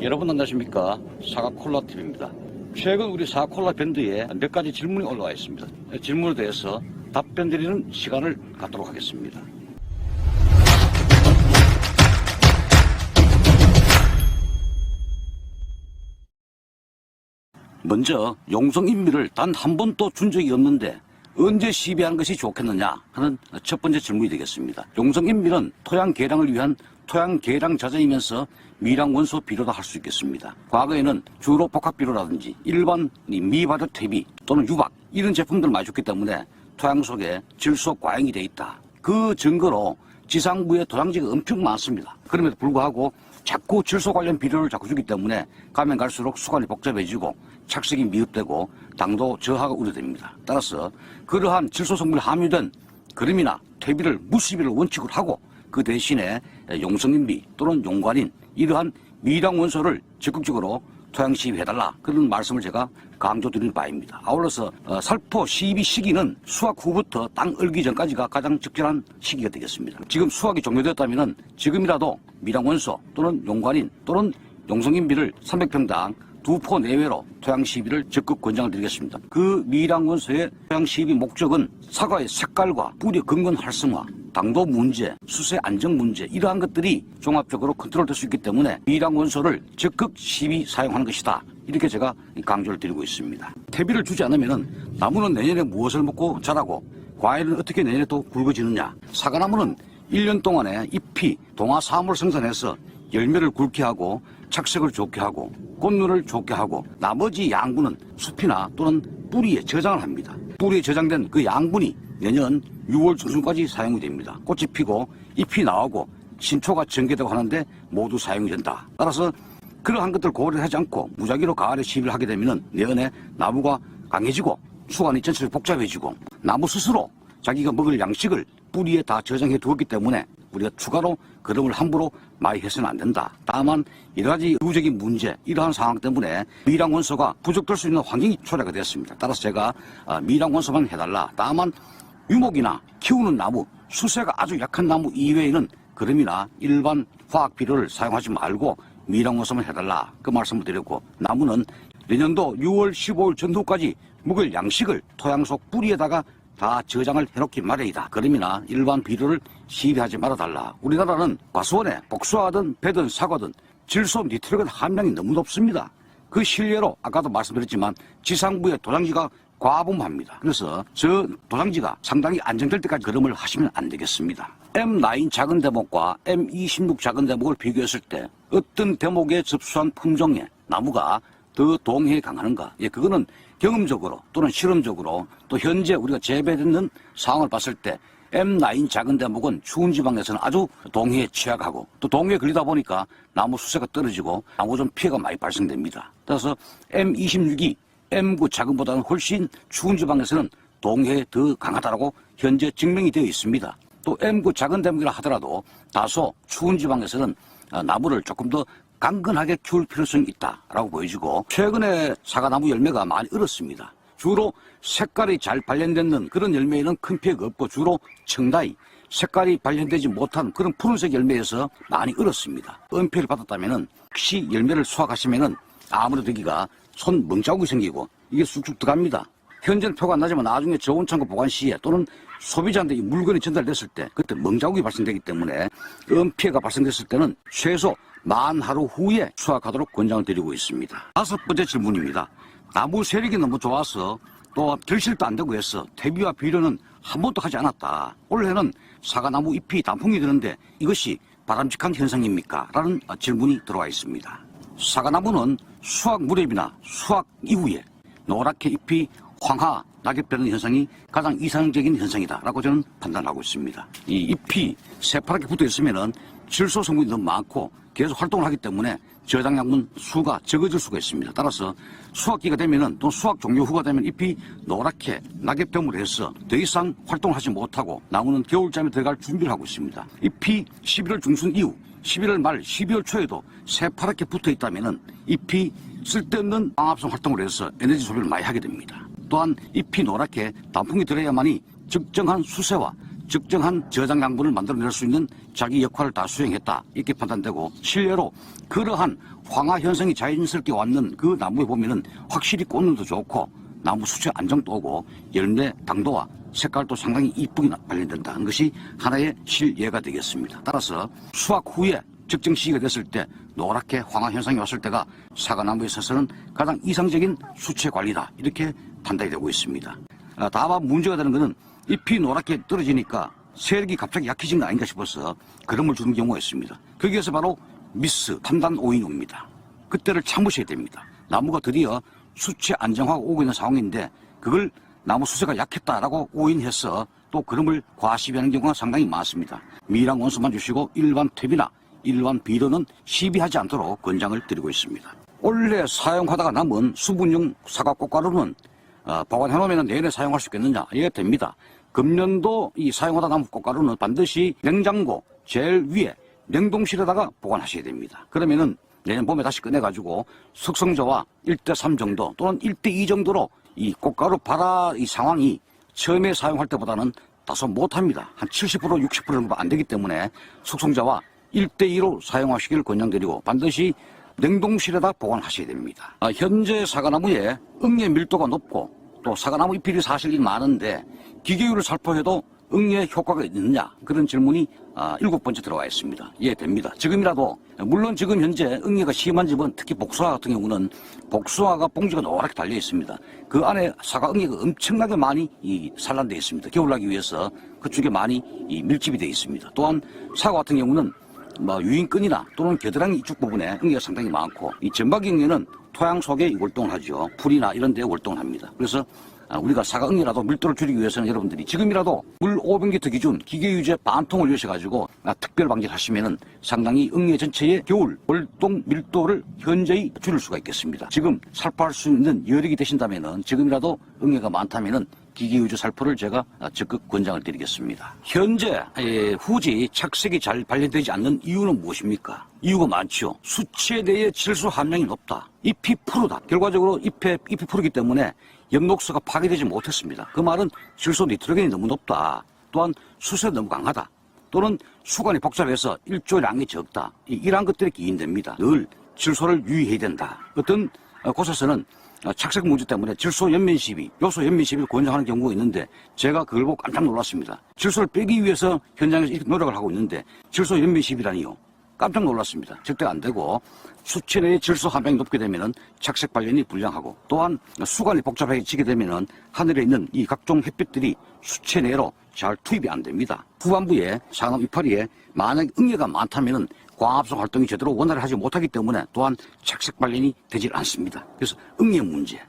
여러분 안녕하십니까? 사과콜라TV입니다. 최근 우리 사과콜라 밴드에 몇 가지 질문이 올라와 있습니다. 질문에 대해서 답변 드리는 시간을 갖도록 하겠습니다. 먼저 용성인미를 단 한 번도 준 적이 없는데 언제 시비하는 것이 좋겠느냐 하는 첫 번째 질문이 되겠습니다. 용성인미는 토양 개량을 위한 토양 개량 자재이면서 미량 원소 비료도 할 수 있겠습니다. 과거에는 주로 복합 비료라든지 일반 미바드 퇴비 또는 유박 이런 제품들을 많이 줬기 때문에 토양 속에 질소 과잉이 돼 있다. 그 증거로 지상부에 토양지가 엄청 많습니다. 그럼에도 불구하고 자꾸 질소 관련 비료를 자꾸 주기 때문에 가면 갈수록 수관이 복잡해지고 착색이 미흡되고 당도 저하가 우려됩니다. 따라서 그러한 질소 성분이 함유된 거름이나 퇴비를 무시비를 원칙으로 하고 그 대신에 용성인비 또는 용관인 이러한 미량 원소를 적극적으로 토양 시비해달라 그런 말씀을 제가 강조드리는 바입니다. 아울러서 살포 시비 시기는 수확 후부터 땅 얼기 전까지가 가장 적절한 시기가 되겠습니다. 지금 수확이 종료되었다면 지금이라도 미량 원소 또는 용관인 또는 용성인비를 300평당 2포 내외로 토양 시비를 적극 권장을 드리겠습니다. 그 미량 원소의 토양 시비 목적은 사과의 색깔과 뿌리 근근 활성화, 당도 문제, 수세 안정 문제 이러한 것들이 종합적으로 컨트롤될 수 있기 때문에 미량 원소를 적극 시비 사용하는 것이다. 이렇게 제가 강조를 드리고 있습니다. 퇴비를 주지 않으면 나무는 내년에 무엇을 먹고 자라고 과일은 어떻게 내년에 또 굵어지느냐. 사과나무는 1년 동안에 잎이 동화사물을 생산해서 열매를 굵게 하고 착색을 좋게 하고 꽃눈을 좋게 하고 나머지 양분은 숲이나 또는 뿌리에 저장을 합니다. 뿌리에 저장된 그 양분이 내년 6월 중순까지 사용이 됩니다. 꽃이 피고 잎이 나오고 신초가 전개되고 하는데 모두 사용이 된다. 따라서 그러한 것들을 고려하지 않고 무작위로 가을에 시비를 하게 되면 내년에 나무가 강해지고 수관이 전체적으로 복잡해지고 나무 스스로 자기가 먹을 양식을 뿌리에 다 저장해 두었기 때문에 우리가 추가로 거름을 함부로 많이 해서는 안 된다. 다만 여러 가지 의무적인 문제 이러한 상황 때문에 미량 원소가 부족될 수 있는 환경이 초래가 되었습니다. 따라서 제가 미량 원소만 해달라. 다만 유목이나 키우는 나무, 수세가 아주 약한 나무 이외에는 거름이나 일반 화학 비료를 사용하지 말고 미량 원소만 해달라. 그 말씀을 드렸고 나무는 내년도 6월 15일 전후까지 먹을 양식을 토양 속 뿌리에다가 다 저장을 해놓기 마련이다. 거름이나 일반 비료를 시비하지 말아달라. 우리나라는 과수원에 복숭아든 배든 사과든 질소 니트로겐 함량이 너무 높습니다. 그 실례로 아까도 말씀드렸지만 지상부의 도장지가 과분합니다. 그래서 저 도장지가 상당히 안정될 때까지 거름을 하시면 안 되겠습니다. M9 작은 대목과 M26 작은 대목을 비교했을 때 어떤 대목에 접수한 품종의 나무가 더 동해에 강하는가? 예, 그거는 경험적으로 또는 실험적으로 또 현재 우리가 재배되는 상황을 봤을 때 M9 작은 대목은 추운 지방에서는 아주 동해에 취약하고 또 동해에 걸리다 보니까 나무 수세가 떨어지고 나무좀 피해가 많이 발생됩니다. 따라서 M26이 M9 작은보다는 훨씬 추운 지방에서는 동해에 더 강하다고 현재 증명이 되어 있습니다. 또 M9 작은 대목이라 하더라도 다소 추운 지방에서는 나무를 조금 더 강건하게 키울 필요성이 있다라고 보여지고 최근에 사과나무 열매가 많이 얼었습니다. 주로 색깔이 잘 발현되는 그런 열매에는 큰 피해가 없고 주로 청다이 색깔이 발현되지 못한 그런 푸른색 열매에서 많이 얼었습니다. 은폐를 받았다면 혹시 열매를 수확하시면 아무래도 여기가 손 멍자국이 생기고 이게 쑥쑥 들어갑니다. 현재는 표가 안 나지만 나중에 저온창고 보관 시에 또는 소비자한테 이 물건이 전달됐을 때 그때 멍자국이 발생되기 때문에 은피해가 발생됐을 때는 최소 40하루 후에 수확하도록 권장을 드리고 있습니다. 5번째 질문입니다. 나무 세력이 너무 좋아서 또 결실도 안 되고 해서 퇴비와 비료는 한 번도 하지 않았다. 올해는 사과나무 잎이 단풍이 되는데 이것이 바람직한 현상입니까? 라는 질문이 들어와 있습니다. 사과나무는 수확 무렵이나 수확 이후에 노랗게 잎이 황화, 낙엽되는 현상이 가장 이상적인 현상이다라고 저는 판단하고 있습니다. 이 잎이 새파랗게 붙어 있으면은 질소 성분이 너무 많고 계속 활동을 하기 때문에 저장양분 수가 적어질 수가 있습니다. 따라서 수확기가 되면은 또 수확 종료 후가 되면 잎이 노랗게 낙엽병으로 해서 더 이상 활동을 하지 못하고 나무는 겨울잠에 들어갈 준비를 하고 있습니다. 잎이 11월 중순 이후 11월 말 12월 초에도 새파랗게 붙어 있다면은 잎이 쓸데없는 광합성 활동을 해서 에너지 소비를 많이 하게 됩니다. 또한 잎이 노랗게 단풍이 들어야만이 적정한 수세와 적정한 저장 양분을 만들어낼 수 있는 자기 역할을 다 수행했다 이렇게 판단되고, 실례로 그러한 황화 현상이 자연스럽게 왔는 그 나무에 보면은 확실히 꽃눈도 좋고 나무 수채 안정도 오고 열매 당도와 색깔도 상당히 이쁘게 발현된다는 것이 하나의 실예가 되겠습니다. 따라서 수확 후에 적정 시기가 됐을 때 노랗게 황화 현상이 왔을 때가 사과나무에 있어서는 가장 이상적인 수채 관리다 이렇게 판단이 되고 있습니다. 다만 문제가 되는 것은 잎이 노랗게 떨어지니까 세력이 갑자기 약해진 거 아닌가 싶어서 그름을 주는 경우가 있습니다. 거기에서 바로 미스 판단 오인이 옵니다. 그때를 참으셔야 됩니다. 나무가 드디어 수채 안정화가 오고 있는 상황인데 그걸 나무 수세가 약했다라고 오인해서 또 그름을 과시비하는 경우가 상당히 많습니다. 미량 원수만 주시고 일반 탭이나 일반 비료는 시비하지 않도록 권장을 드리고 있습니다. 원래 사용하다가 남은 수분용 사과 꽃가루는 보관해놓으면 내내 사용할 수 있겠느냐? 이게 됩니다. 금년도 이 사용하다 남은 꽃가루는 반드시 냉장고 제일 위에 냉동실에다가 보관하셔야 됩니다. 그러면은 내년 봄에 다시 꺼내가지고 숙성저와 1:3 정도 또는 1:2 정도로 이 꽃가루 발화 이 상황이 처음에 사용할 때보다는 다소 못합니다. 한 70% 60% 정도 안 되기 때문에 숙성자와 1:2로 사용하시길 권장드리고 반드시 냉동실에다 보관하셔야 됩니다. 현재 사과나무에 응애 밀도가 높고 또 사과나무 잎이 사실 많은데 기계율을 살포해도 응애 효과가 있느냐 그런 질문이 7번째 들어와 있습니다. 예, 됩니다. 지금이라도 물론 지금 현재 응애가 심한 집은 특히 복숭아 같은 경우는 복숭아가 봉지가 노랗게 달려 있습니다. 그 안에 사과 응애가 엄청나게 많이 산란되어 있습니다. 겨울나기 위해서 그쪽에 많이 밀집이 되어 있습니다. 또한 사과 같은 경우는 유인끈이나 또는 겨드랑이 이쪽 부분에 응애가 상당히 많고 이 점박이 응애는 토양 속에 월동을 하죠. 풀이나 이런 데에 월동을 합니다. 그래서 우리가 사과 응애라도 밀도를 줄이기 위해서는 여러분들이 지금이라도 물 500리터 기준 기계유제 반통을 여셔가지고 특별 방지를 하시면은 상당히 응애 전체의 겨울 월동 밀도를 현저히 줄일 수가 있겠습니다. 지금 살포할 수 있는 여력이 되신다면은 지금이라도 응애가 많다면은 기계유제 살포를 제가 적극 권장을 드리겠습니다. 현재 후지 착색이 잘 발현되지 않는 이유는 무엇입니까? 이유가 많죠. 수채 내의 질소 함량이 높다. 잎이 푸르다. 결과적으로 잎이 푸르기 때문에 엽록소가 파괴되지 못했습니다. 그 말은 질소 니트로겐이 너무 높다. 또한 수세가 너무 강하다. 또는 수관이 복잡해서 일조량이 적다. 이러한 것들이 기인됩니다. 늘 질소를 유의해야 된다. 어떤 곳에서는 착색 문제 때문에 질소 연면 시비, 요소 연면 시비를 권장하는 경우가 있는데 제가 그걸 보고 깜짝 놀랐습니다. 질소를 빼기 위해서 현장에서 이렇게 노력을 하고 있는데 질소 연면 시비라니요. 깜짝 놀랐습니다. 절대 안 되고 수채 내의 질소 함량이 높게 되면은 착색 발현이 불량하고 또한 수관이 복잡해지게 되면은 하늘에 있는 이 각종 햇빛들이 수채 내로 잘 투입이 안 됩니다. 후반부에 사과나무 이파리에 만약 응애가 많다면은 광합성 활동이 제대로 원활히 하지 못하기 때문에 또한 착색 발현이 되질 않습니다. 그래서 응애 문제,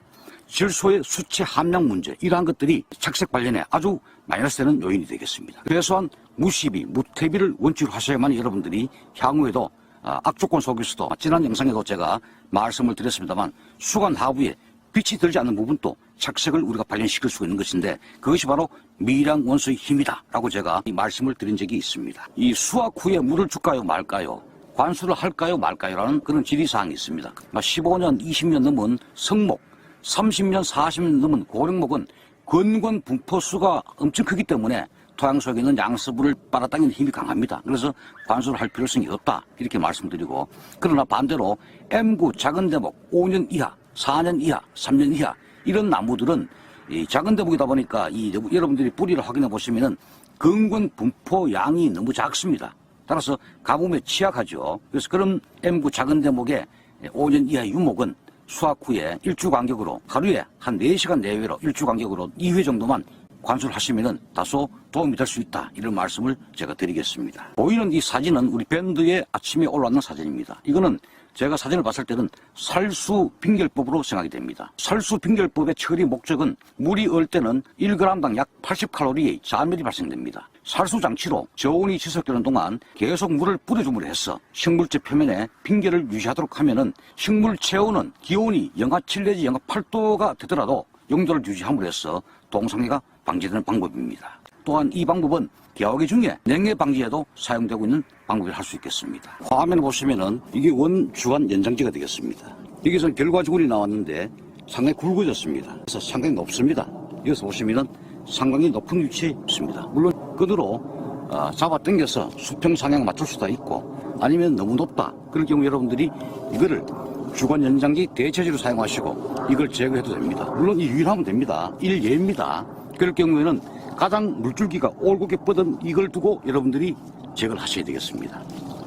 질소의 수채 함량 문제 이러한 것들이 착색 발현에 아주 마이너스 되는 요인이 되겠습니다. 최소한 무시비, 무태비를 원칙으로 하셔야만 여러분들이 향후에도 악조건 속에서도 지난 영상에도 제가 말씀을 드렸습니다만 수관 하부에 빛이 들지 않는 부분도 착색을 우리가 발현시킬 수 있는 것인데 그것이 바로 미량 원소의 힘이다 라고 제가 말씀을 드린 적이 있습니다. 이 수확 후에 물을 줄까요 말까요? 관수를 할까요 말까요? 라는 그런 질의사항이 있습니다. 15년 20년 넘은 성목 30년 40년 넘은 고령목은 근권 분포수가 엄청 크기 때문에 토양 속에 있는 양서부를 빨아당기는 힘이 강합니다. 그래서 관수를 할 필요성이 없다 이렇게 말씀드리고, 그러나 반대로 M구 작은 대목 5년 이하 4년 이하, 3년 이하 이런 나무들은 이 작은 대목이다 보니까 여러분들이 뿌리를 확인해 보시면은 근권 분포 양이 너무 작습니다. 따라서 가뭄에 취약하죠. 그래서 그런 M구 작은 대목의 5년 이하 유목은 수확 후에 일주 간격으로 하루에 한 4시간 내외로 일주 간격으로 2회 정도만 관수를 하시면은 다소 도움이 될 수 있다 이런 말씀을 제가 드리겠습니다. 보이는 이 사진은 우리 밴드에 아침에 올라왔는 사진입니다. 이거는 제가 사진을 봤을 때는 살수 빙결법으로 생각이 됩니다. 살수 빙결법의 처리 목적은 물이 얼 때는 1g당 약 80칼로리의 자멸이 발생됩니다. 살수 장치로 저온이 지속되는 동안 계속 물을 뿌려줌으로 해서 식물체 표면에 빙결을 유지하도록 하면은 식물 체온은 기온이 영하 7 내지 영하 8도가 되더라도 영도를 유지함으로 해서 동상해가 방지되는 방법입니다. 또한 이 방법은 개화기 중에 냉해 방지에도 사용되고 있는 방법을 할 수 있겠습니다. 화면을 보시면은 이게 원주간 연장지가 되겠습니다. 여기서 결과주군이 나왔는데 상당히 굵어졌습니다. 그래서 상당히 높습니다. 여기서 보시면은 상당히 높은 위치에 있습니다. 물론 끈으로 잡아 당겨서 수평 상향 맞출 수도 있고 아니면 너무 높다. 그럴 경우 여러분들이 이거를 주간 연장기 대체제로 사용하시고 이걸 제거해도 됩니다. 물론 이 유인하면 됩니다. 일예입니다. 그럴 경우에는 가장 물줄기가 올곧게 뻗은 이걸 두고 여러분들이 제거를 하셔야 되겠습니다.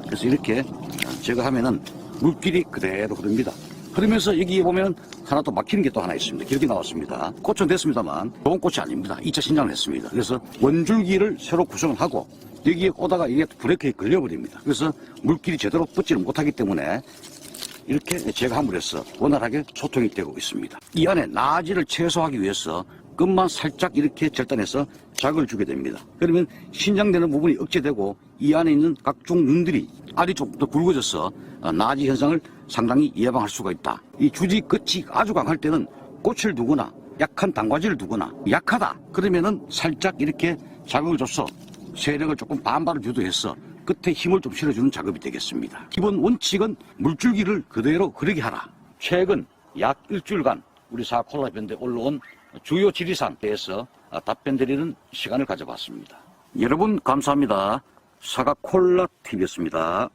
그래서 이렇게 제거하면은 물길이 그대로 흐릅니다. 그러면서 여기에 보면 하나 또 막히는 게 또 하나 있습니다. 길게 나왔습니다. 꽃은 됐습니다만 좋은 꽃이 아닙니다. 2차 신장을 했습니다. 그래서 원줄기를 새로 구성을 하고 여기에 꽂다가 이게 브레이크에 걸려버립니다. 그래서 물길이 제대로 뻗지를 못하기 때문에 이렇게 제거함으로 해서 원활하게 소통이 되고 있습니다. 이 안에 나지를 최소화하기 위해서 끝만 살짝 이렇게 절단해서 자극을 주게 됩니다. 그러면 신장되는 부분이 억제되고 이 안에 있는 각종 윤들이 알이 좀 더 굵어져서 나지 현상을 상당히 예방할 수가 있다. 이 주지 끝이 아주 강할 때는 꽃을 두거나 약한 단과지를 두거나 약하다 그러면은 살짝 이렇게 자극을 줘서 세력을 조금 반발을 유도해서 끝에 힘을 좀 실어주는 작업이 되겠습니다. 기본 원칙은 물줄기를 그대로 흐르게 하라. 최근 약 일주일간 우리 사과콜라 밴드에 올라온 주요 지리산에 대해서 답변 드리는 시간을 가져봤습니다. 여러분 감사합니다. 사과콜라 TV였습니다.